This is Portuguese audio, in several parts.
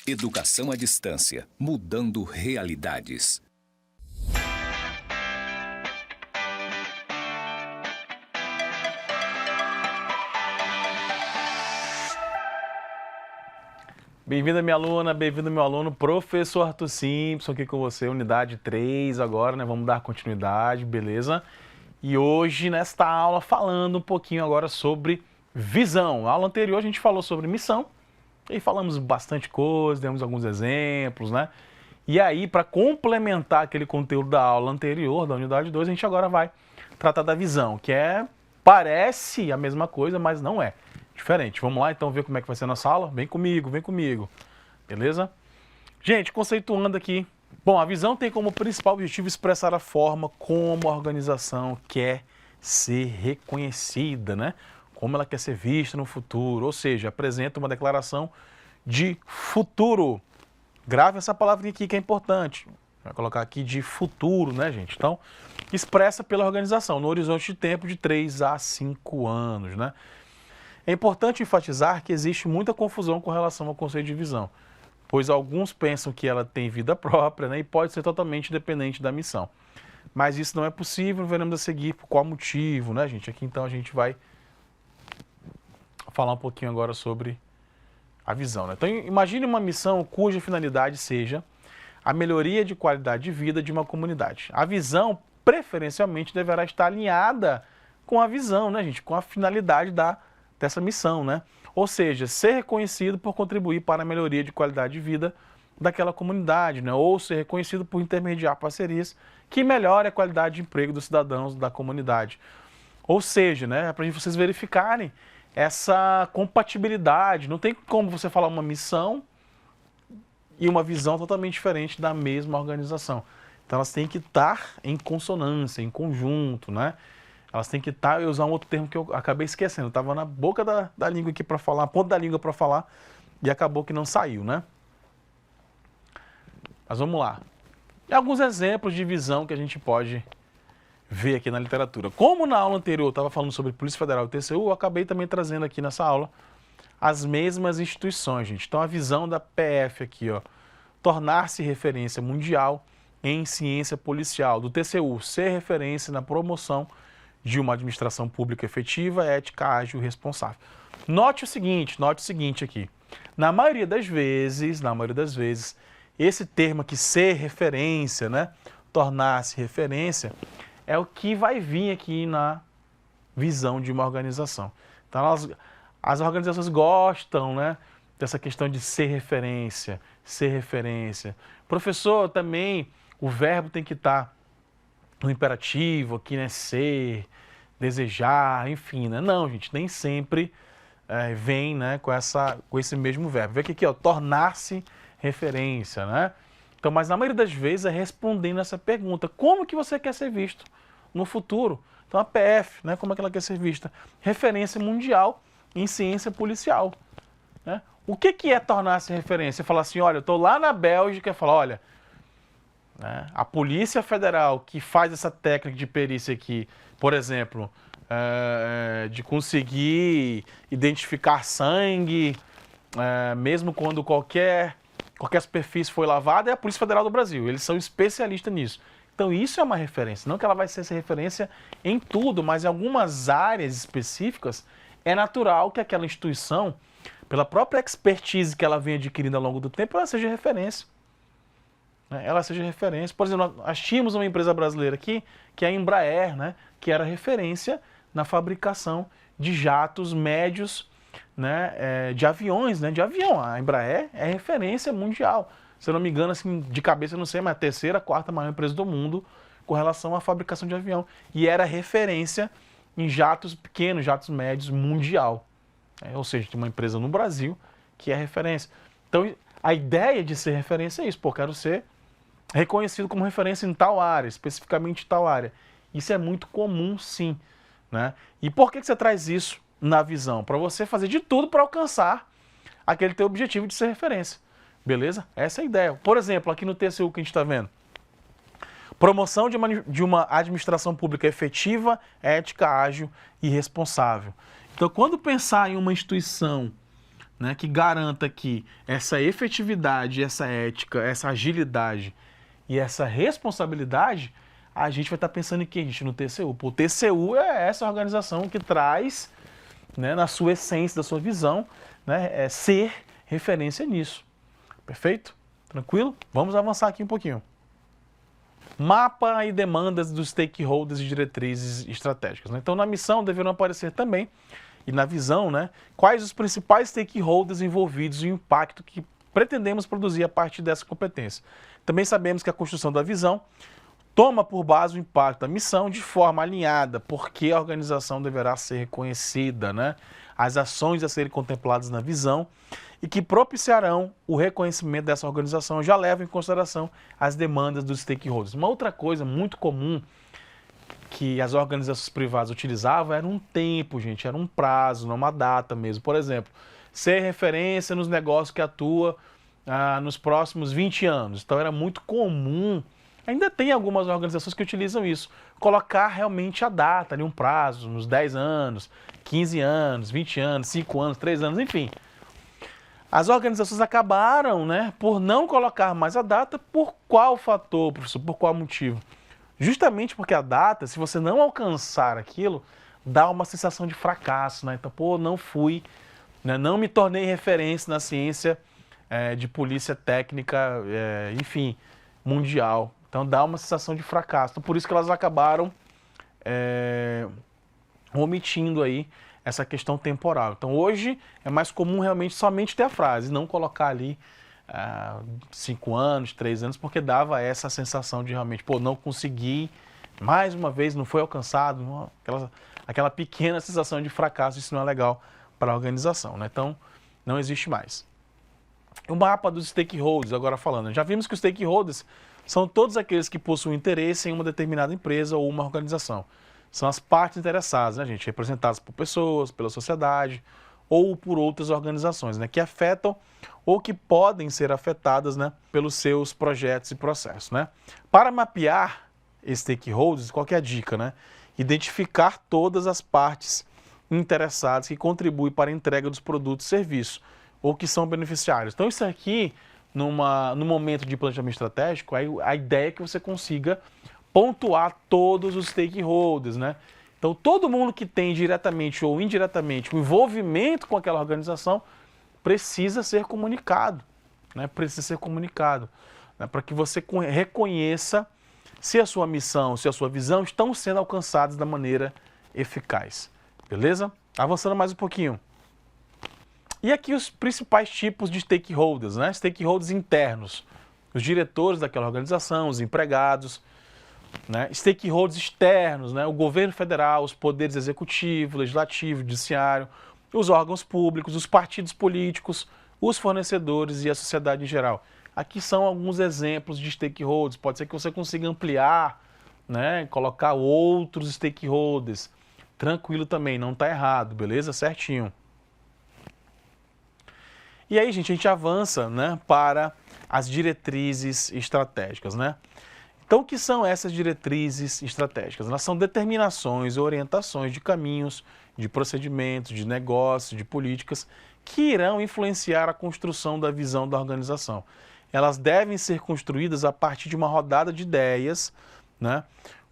Educação à distância, mudando realidades. Bem-vinda, minha aluna, bem-vindo, meu aluno, professor Arthur Simpson aqui com você, unidade 3 agora, né? Vamos dar continuidade, beleza? E hoje, nesta aula, falando um pouquinho agora sobre visão. Na aula anterior a gente falou sobre missão, e falamos bastante coisa, demos alguns exemplos, né? E aí, para complementar aquele conteúdo da aula anterior, da unidade 2, a gente agora vai tratar da visão, que parece a mesma coisa, mas não é. Diferente. Vamos lá então ver como é que vai ser a nossa aula? Vem comigo. Beleza? Gente, conceituando aqui. Bom, a visão tem como principal objetivo expressar a forma como a organização quer ser reconhecida, né? Como ela quer ser vista no futuro, ou seja, apresenta uma declaração de futuro. Grave essa palavrinha aqui que é importante. Vai colocar aqui de futuro, né, gente? Então, expressa pela organização no horizonte de tempo de 3 a 5 anos, né? É importante enfatizar que existe muita confusão com relação ao conceito de visão, pois alguns pensam que ela tem vida própria, né, e pode ser totalmente independente da missão. Mas isso não é possível, veremos a seguir por qual motivo, né, gente? Aqui então a gente vai falar um pouquinho agora sobre a visão, né? Então imagine uma missão cuja finalidade seja a melhoria de qualidade de vida de uma comunidade. A visão, preferencialmente, deverá estar alinhada com a visão, né, gente? Com a finalidade dessa missão, né? Ou seja, ser reconhecido por contribuir para a melhoria de qualidade de vida daquela comunidade, né? Ou ser reconhecido por intermediar parcerias que melhorem a qualidade de emprego dos cidadãos da comunidade. Ou seja, né, para vocês verificarem essa compatibilidade. Não tem como você falar uma missão e uma visão totalmente diferente da mesma organização. Então elas têm que estar em consonância, em conjunto, né? Elas têm que estar, eu usar um outro termo que eu acabei esquecendo, estava na boca da língua aqui para falar, na ponta da língua para falar, e acabou que não saiu, né? Mas vamos lá. E alguns exemplos de visão que a gente pode ver aqui na literatura. Como na aula anterior eu estava falando sobre Polícia Federal e TCU, eu acabei também trazendo aqui nessa aula as mesmas instituições, gente. Então a visão da PF aqui, ó, tornar-se referência mundial em ciência policial. Do TCU, ser referência na promoção de uma administração pública efetiva, ética, ágil e responsável. Note o seguinte aqui. Na maioria das vezes, esse termo aqui, ser referência, né, tornar-se referência, é o que vai vir aqui na visão de uma organização. Então, as organizações gostam, né, dessa questão de ser referência. Professor, também, o verbo tem que estar no imperativo aqui, né, ser, desejar, enfim, né? Não, gente, nem sempre vem, né, com esse mesmo verbo. Vê aqui, ó, tornar-se referência, né? Então, mas na maioria das vezes é respondendo essa pergunta, como que você quer ser visto no futuro? Então a PF, né, como é que ela quer ser vista? Referência mundial em ciência policial, né? O que é tornar-se referência? Você fala assim, olha, eu estou lá na Bélgica e falo, olha, né, a Polícia Federal que faz essa técnica de perícia aqui, por exemplo, de conseguir identificar sangue, mesmo quando qualquer superfície foi lavada, é a Polícia Federal do Brasil. Eles são especialistas nisso. Então isso é uma referência. Não que ela vai ser essa referência em tudo, mas em algumas áreas específicas é natural que aquela instituição, pela própria expertise que ela vem adquirindo ao longo do tempo, ela seja referência. Por exemplo, nós tínhamos uma empresa brasileira aqui, que é a Embraer, né, que era referência na fabricação de jatos médios, né, de aviões, né, de avião. A Embraer é referência mundial. Se eu não me engano, assim, de cabeça eu não sei, mas a 3ª, 4ª maior empresa do mundo com relação à fabricação de avião. E era referência em jatos pequenos, jatos médios mundial. Ou seja, tem uma empresa no Brasil que é referência. Então, a ideia de ser referência é isso. Pô, quero ser reconhecido como referência em tal área, especificamente em tal área. Isso é muito comum, sim, né? E por que você traz isso na visão? Para você fazer de tudo para alcançar aquele teu objetivo de ser referência. Beleza? Essa é a ideia. Por exemplo, aqui no TCU que a gente está vendo. Promoção de uma administração pública efetiva, ética, ágil e responsável. Então, quando pensar em uma instituição né, que garanta que essa efetividade, essa ética, essa agilidade e essa responsabilidade, a gente vai estar pensando em quê, gente? No TCU. Pô, o TCU é essa organização que traz, né, na sua essência, da sua visão, né, ser referência nisso. Perfeito? Tranquilo? Vamos avançar aqui um pouquinho. Mapa e demandas dos stakeholders e diretrizes estratégicas, né? Então, na missão deverão aparecer também, e na visão, né, quais os principais stakeholders envolvidos e o impacto que pretendemos produzir a partir dessa competência. Também sabemos que a construção da visão toma por base o impacto da missão de forma alinhada, porque a organização deverá ser reconhecida, né? As ações a serem contempladas na visão e que propiciarão o reconhecimento dessa organização já levam em consideração as demandas dos stakeholders. Uma outra coisa muito comum que as organizações privadas utilizavam era um tempo, gente, era um prazo, não uma data mesmo. Por exemplo, ser referência nos negócios que atua nos próximos 20 anos. Então era muito comum. Ainda tem algumas organizações que utilizam isso. Colocar realmente a data, ali, um prazo, uns 10 anos, 15 anos, 20 anos, 5 anos, 3 anos, enfim. As organizações acabaram, né, por não colocar mais a data. Por qual fator, professor? Por qual motivo? Justamente porque a data, se você não alcançar aquilo, dá uma sensação de fracasso, né? Então, pô, não fui, né, não me tornei referência na ciência de polícia técnica, enfim, mundial. Então dá uma sensação de fracasso. Então, por isso que elas acabaram omitindo aí essa questão temporal. Então hoje é mais comum realmente somente ter a frase, não colocar ali 5 anos, 3 anos, porque dava essa sensação de realmente, pô, não consegui, mais uma vez não foi alcançado, aquela pequena sensação de fracasso, isso não é legal para a organização, né? Então não existe mais. O mapa dos stakeholders, agora falando, já vimos que os stakeholders são todos aqueles que possuem interesse em uma determinada empresa ou uma organização. São as partes interessadas, né, gente? Representadas por pessoas, pela sociedade ou por outras organizações, né? Que afetam ou que podem ser afetadas, né, pelos seus projetos e processos, né? Para mapear stakeholders, qual que é a dica, né? Identificar todas as partes interessadas que contribuem para a entrega dos produtos e serviços ou que são beneficiários. Então isso aqui, no momento de planejamento estratégico, a ideia é que você consiga pontuar todos os stakeholders, né? Então todo mundo que tem diretamente ou indiretamente um envolvimento com aquela organização precisa ser comunicado, né? Precisa ser comunicado, né? Para que você reconheça se a sua missão, se a sua visão estão sendo alcançadas da maneira eficaz. Beleza? Avançando mais um pouquinho. E aqui os principais tipos de stakeholders, né? Stakeholders internos, os diretores daquela organização, os empregados, né? Stakeholders externos, né? O governo federal, os poderes executivo, legislativo, judiciário, os órgãos públicos, os partidos políticos, os fornecedores e a sociedade em geral. Aqui são alguns exemplos de stakeholders. Pode ser que você consiga ampliar, né? Colocar outros stakeholders. Tranquilo também, não está errado, beleza? Certinho. E aí, gente, a gente avança, né, para as diretrizes estratégicas, né? Então, o que são essas diretrizes estratégicas? Elas são determinações, orientações de caminhos, de procedimentos, de negócios, de políticas que irão influenciar a construção da visão da organização. Elas devem ser construídas a partir de uma rodada de ideias, né,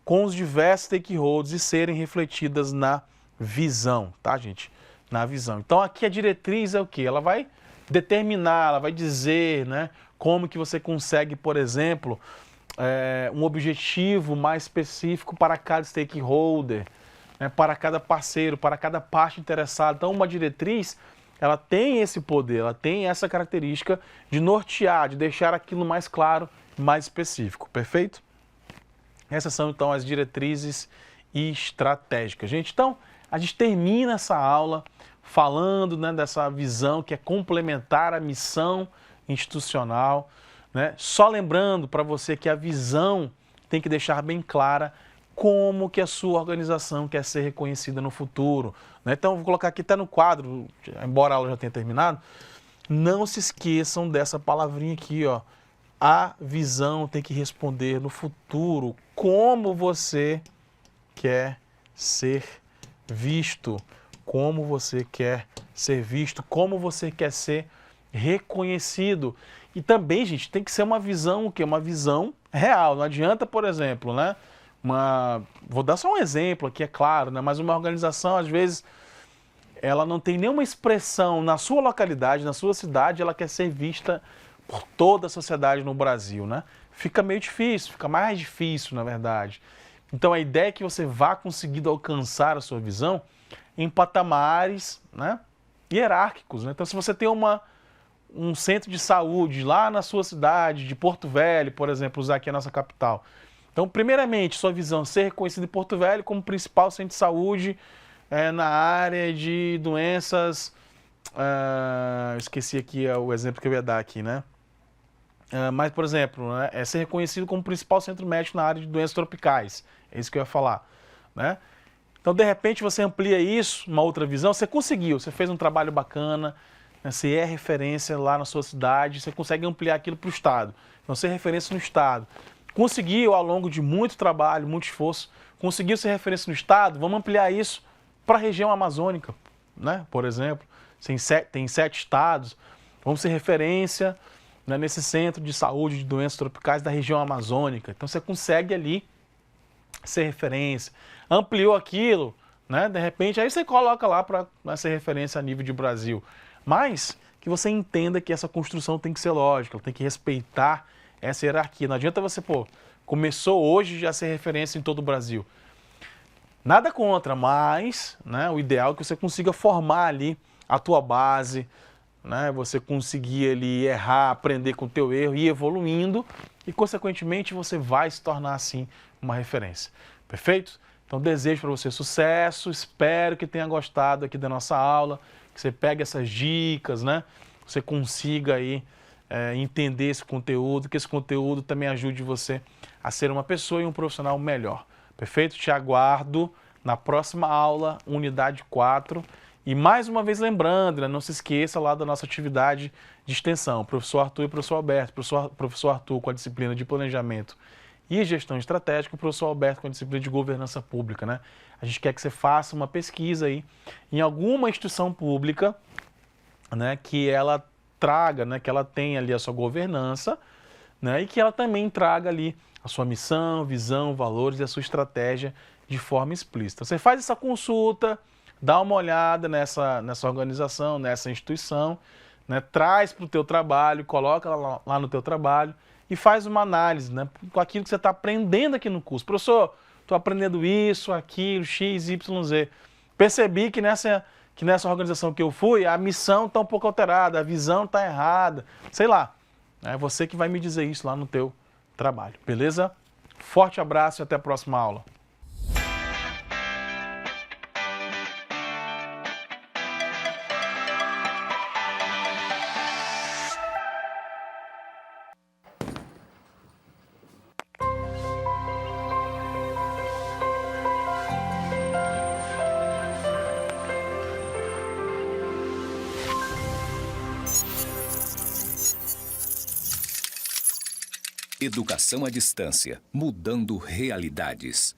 com os diversos stakeholders e serem refletidas na visão, tá, gente? Na visão. Então, aqui a diretriz é o quê? Ela vai determinar, ela vai dizer, né, como que você consegue, por exemplo, um objetivo mais específico para cada stakeholder, né, para cada parceiro, para cada parte interessada. Então, uma diretriz, ela tem esse poder, ela tem essa característica de nortear, de deixar aquilo mais claro, mais específico, perfeito? Essas são, então, as diretrizes estratégicas. Gente, então, a gente termina essa aula falando, né, dessa visão que é complementar à missão institucional, né? Só lembrando para você que a visão tem que deixar bem clara como que a sua organização quer ser reconhecida no futuro, né? Então, vou colocar aqui até no quadro, embora a aula já tenha terminado, não se esqueçam dessa palavrinha aqui, ó. A visão tem que responder no futuro como você quer ser visto, como você quer ser visto, como você quer ser reconhecido. E também, gente, tem que ser uma visão, o quê? Uma visão real. Não adianta, por exemplo, né? Vou dar só um exemplo aqui, é claro, né? Mas uma organização, às vezes, ela não tem nenhuma expressão na sua localidade, na sua cidade, ela quer ser vista por toda a sociedade no Brasil, né? Fica meio difícil, fica mais difícil, na verdade. Então, a ideia é que você vá conseguindo alcançar a sua visão em patamares, né, hierárquicos, né? Então, se você tem um centro de saúde lá na sua cidade, de Porto Velho, por exemplo, usar aqui a nossa capital. Então, primeiramente, sua visão, ser reconhecido em Porto Velho como principal centro de saúde na área de doenças... esqueci aqui o exemplo que eu ia dar aqui, né? Mas, por exemplo, né, é ser reconhecido como principal centro médico na área de doenças tropicais. É isso que eu ia falar, né? Então, de repente, você amplia isso, uma outra visão, você conseguiu, você fez um trabalho bacana, né, você é referência lá na sua cidade, você consegue ampliar aquilo para o Estado. Então, ser referência no Estado. Conseguiu, ao longo de muito trabalho, muito esforço, conseguiu ser referência no Estado, vamos ampliar isso para a região amazônica, né? Por exemplo, tem 7 estados, vamos ser referência, né, nesse centro de saúde de doenças tropicais da região amazônica. Então você consegue ali ser referência, ampliou aquilo, né, de repente, aí você coloca lá para ser referência a nível de Brasil. Mas que você entenda que essa construção tem que ser lógica, tem que respeitar essa hierarquia. Não adianta você, começou hoje já ser referência em todo o Brasil. Nada contra, mas, né, o ideal é que você consiga formar ali a tua base, né, você conseguir ali errar, aprender com o teu erro, ir evoluindo e, consequentemente, você vai se tornar, assim, uma referência. Perfeito? Então, desejo para você sucesso, espero que tenha gostado aqui da nossa aula, que você pegue essas dicas, né, você consiga aí entender esse conteúdo, que esse conteúdo também ajude você a ser uma pessoa e um profissional melhor. Perfeito? Te aguardo na próxima aula, unidade 4. E mais uma vez lembrando, né, não se esqueça lá da nossa atividade de extensão, professor Arthur e professor Alberto, professor Arthur com a disciplina de planejamento e gestão estratégica, o professor Alberto com a disciplina de governança pública, né? A gente quer que você faça uma pesquisa aí em alguma instituição pública, né, que ela traga, né, que ela tenha ali a sua governança, né, e que ela também traga ali a sua missão, visão, valores e a sua estratégia de forma explícita. Você faz essa consulta, dá uma olhada nessa organização, nessa instituição, né, traz para o teu trabalho, coloca lá no teu trabalho e faz uma análise, né, com aquilo que você está aprendendo aqui no curso. Professor, estou aprendendo isso, aquilo, X, Y, Z. Percebi que nessa organização que eu fui, a missão está um pouco alterada, a visão está errada, sei lá. É você que vai me dizer isso lá no teu trabalho, beleza? Forte abraço e até a próxima aula. Educação à distância, mudando realidades.